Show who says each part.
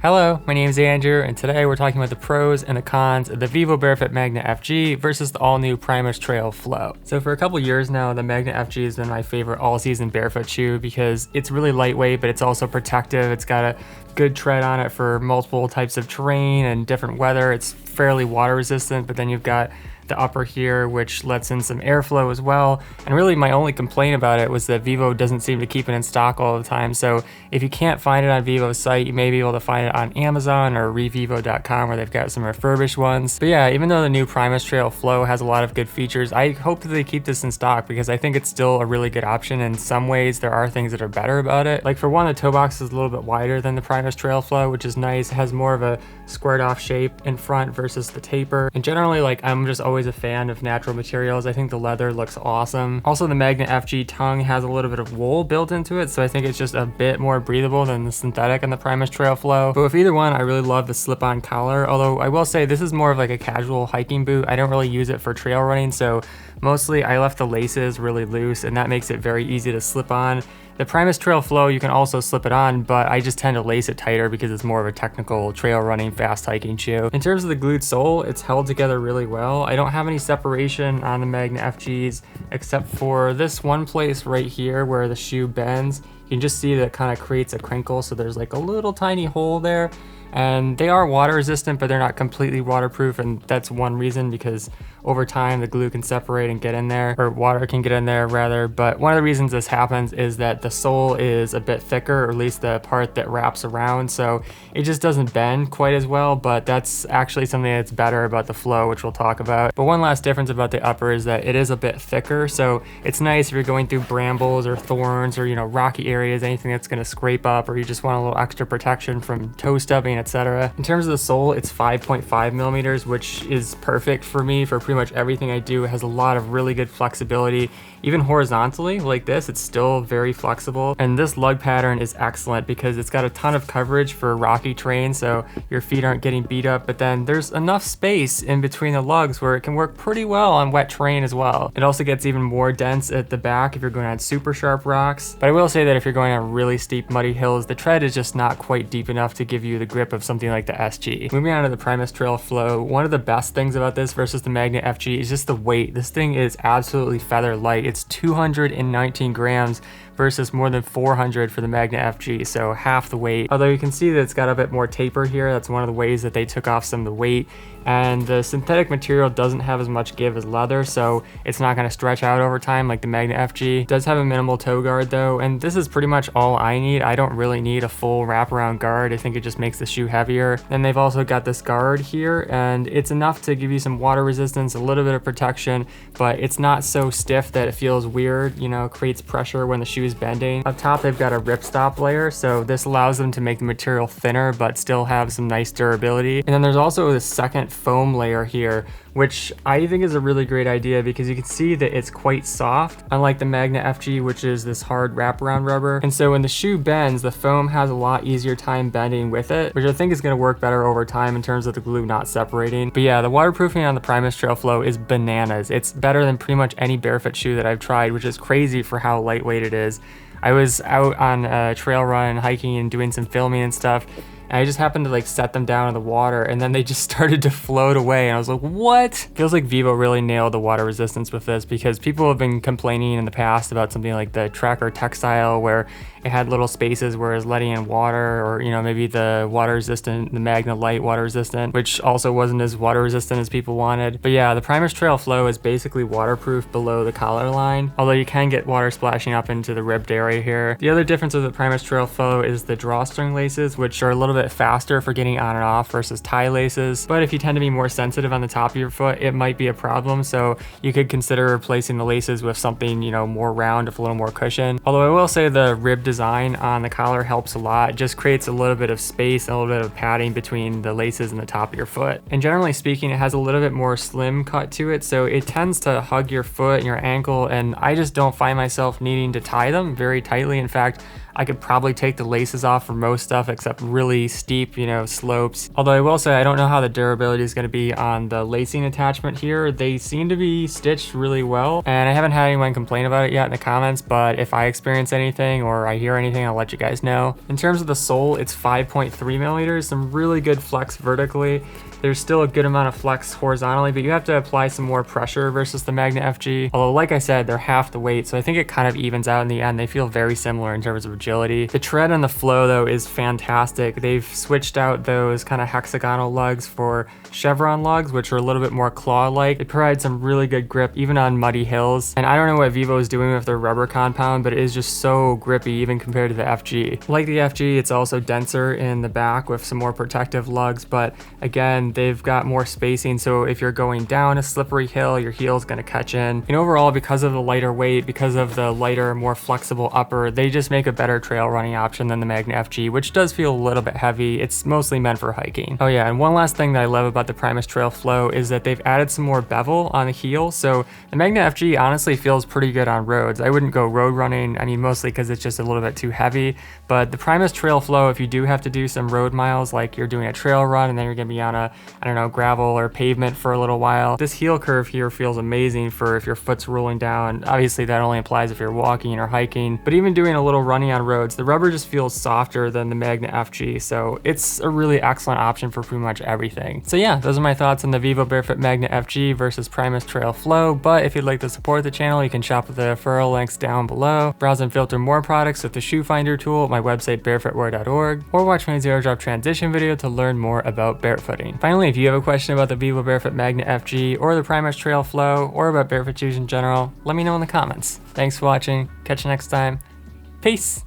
Speaker 1: Hello, my name is Andrew, and today we're talking about the pros and the cons of the Vivo Barefoot Magna FG versus the all-new Primus Trail Flow. So for a couple years now, the Magna FG has been my favorite all-season barefoot shoe because it's really lightweight, but it's also protective. It's got a good tread on it for multiple types of terrain and different weather. It's fairly water resistant, but then you've got the upper here, which lets in some airflow as well. And really my only complaint about it was that Vivo doesn't seem to keep it in stock all the time. So if you can't find it on Vivo's site, you may be able to find it on Amazon or revivo.com where they've got some refurbished ones. But yeah, even though the new Primus Trail Flow has a lot of good features, I hope that they keep this in stock because I think it's still a really good option. In some ways, there are things that are better about it. Like for one, the toe box is a little bit wider than the Primus Trail Flow, which is nice. It has more of a squared off shape in front versus the taper. And generally, like, I'm just always a fan of natural materials. I think the leather looks awesome. Also, the Magna FG tongue has a little bit of wool built into it, so I think it's just a bit more breathable than the synthetic and the Primus Trail Flow. But with either one, I really love the slip-on collar, although I will say this is more of like a casual hiking boot. I don't really use it for trail running, so mostly I left the laces really loose, and that makes it very easy to slip on. The Primus Trail Flow, you can also slip it on, but I just tend to lace it tighter because it's more of a technical trail running, fast hiking shoe. In terms of the glued sole, it's held together really well. I don't have any separation on the Magna FGs except for this one place right here where the shoe bends. You can just see that it kind of creates a crinkle, so there's like a little tiny hole there. And they are water resistant, but they're not completely waterproof, and that's one reason, because over time the glue can separate and get in there, or water can get in there rather. But one of the reasons this happens is that the sole is a bit thicker, or at least the part that wraps around, so it just doesn't bend quite as well. But that's actually something that's better about the Flow, which we'll talk about. But one last difference about the upper is that it is a bit thicker, so it's nice if you're going through brambles or thorns or, you know, rocky areas, anything that's going to scrape up, or you just want a little extra protection from toe stubbing, etc. In terms of the sole, it's 5.5 millimeters, which is perfect for me for pretty much everything I do. It has a lot of really good flexibility. Even horizontally like this, it's still very flexible. And this lug pattern is excellent because it's got a ton of coverage for rocky terrain, so your feet aren't getting beat up, but then there's enough space in between the lugs where it can work pretty well on wet terrain as well. It also gets even more dense at the back if you're going on super sharp rocks. But I will say that if you're going on really steep muddy hills, the tread is just not quite deep enough to give you the grip of something like the SG. Moving on to the Primus Trail Flow, one of the best things about this versus the Magna FG is just the weight. This thing is absolutely feather light. It's 219 grams versus more than 400 for the Magna FG, so half the weight. Although you can see that it's got a bit more taper here. That's one of the ways that they took off some of the weight. And the synthetic material doesn't have as much give as leather, so it's not going to stretch out over time like the Magna FG. It does have a minimal toe guard though, and this is pretty much all I need. I don't really need a full wraparound guard. I think it just makes the shoe heavier. Then they've also got this guard here, and it's enough to give you some water resistance, a little bit of protection, but it's not so stiff that it feels weird, you know, creates pressure when the shoe is bending. Up top, they've got a ripstop layer, so this allows them to make the material thinner but still have some nice durability. And then there's also this second foam layer here, which I think is a really great idea because you can see that it's quite soft, unlike the Magna FG, which is this hard wraparound rubber. And so when the shoe bends, the foam has a lot easier time bending with it, which I think is going to work better over time in terms of the glue not separating. But yeah, the waterproofing on the Primus Trail Flow is bananas. It's better than pretty much any barefoot shoe that I've tried, which is crazy for how lightweight it is. I was out on a trail run, hiking and doing some filming and stuff, and I just happened to like set them down in the water, and then they just started to float away, and I was like, what? Feels like Vivo really nailed the water resistance with this, because people have been complaining in the past about something like the Tracker Textile where it had little spaces where it was letting in water, or, you know, maybe the water resistant, the Magna Light water resistant, which also wasn't as water resistant as people wanted. But yeah, the Primus Trail Flow is basically waterproof below the collar line, although you can get water splashing up into the ribbed area here. The other difference with the Primus Trail Flow is the drawstring laces, which are a little bit faster for getting on and off versus tie laces. But if you tend to be more sensitive on the top of your foot, it might be a problem, so you could consider replacing the laces with something, you know, more round with a little more cushion. Although I will say the rib design on the collar helps a lot. It just creates a little bit of space and a little bit of padding between the laces and the top of your foot. And generally speaking, it has a little bit more slim cut to it, so it tends to hug your foot and your ankle, and I just don't find myself needing to tie them very tightly. In fact, I could probably take the laces off for most stuff except really steep, you know, slopes. Although I will say I don't know how the durability is going to be on the lacing attachment here. They seem to be stitched really well, and I haven't had anyone complain about it yet in the comments, but if I experience anything or I hear anything, I'll let you guys know. In terms of the sole, it's 5.3 millimeters, some really good flex vertically. There's still a good amount of flex horizontally, but you have to apply some more pressure versus the Magna FG. Although, like I said, they're half the weight, so I think it kind of evens out in the end. They feel very similar in terms of agility. The tread on the Flow, though, is fantastic. They've switched out those kind of hexagonal lugs for chevron lugs, which are a little bit more claw-like. They provide some really good grip, even on muddy hills. And I don't know what Vivo is doing with their rubber compound, but it is just so grippy, even compared to the FG. Like the FG, it's also denser in the back with some more protective lugs, but again, they've got more spacing, so if you're going down a slippery hill, your heel's gonna catch in. And overall, because of the lighter weight, because of the lighter, more flexible upper, they just make a better trail running option than the Magna FG, which does feel a little bit heavy. It's mostly meant for hiking. Oh yeah, and one last thing that I love about the Primus Trail Flow is that they've added some more bevel on the heel, so the Magna FG honestly feels pretty good on roads. I wouldn't go road running, I mean, mostly because it's just a little bit too heavy, but the Primus Trail Flow, if you do have to do some road miles, like you're doing a trail run and then you're gonna be on a, I don't know, gravel or pavement for a little while, this heel curve here feels amazing for if your foot's rolling down. Obviously that only applies if you're walking or hiking, but even doing a little running on roads, the rubber just feels softer than the Magna FG, so it's a really excellent option for pretty much everything. So yeah, those are my thoughts on the Vivo Barefoot Magna FG versus Primus Trail Flow, but if you'd like to support the channel, you can shop with the referral links down below, browse and filter more products with the Shoe Finder tool at my website barefootwear.org, or watch my zero drop transition video to learn more about barefooting. Finally, if you have a question about the Vivo Barefoot Magna FG or the Primus Trail Flow or about barefoot shoes in general, let me know in the comments. Thanks for watching. Catch you next time. Peace.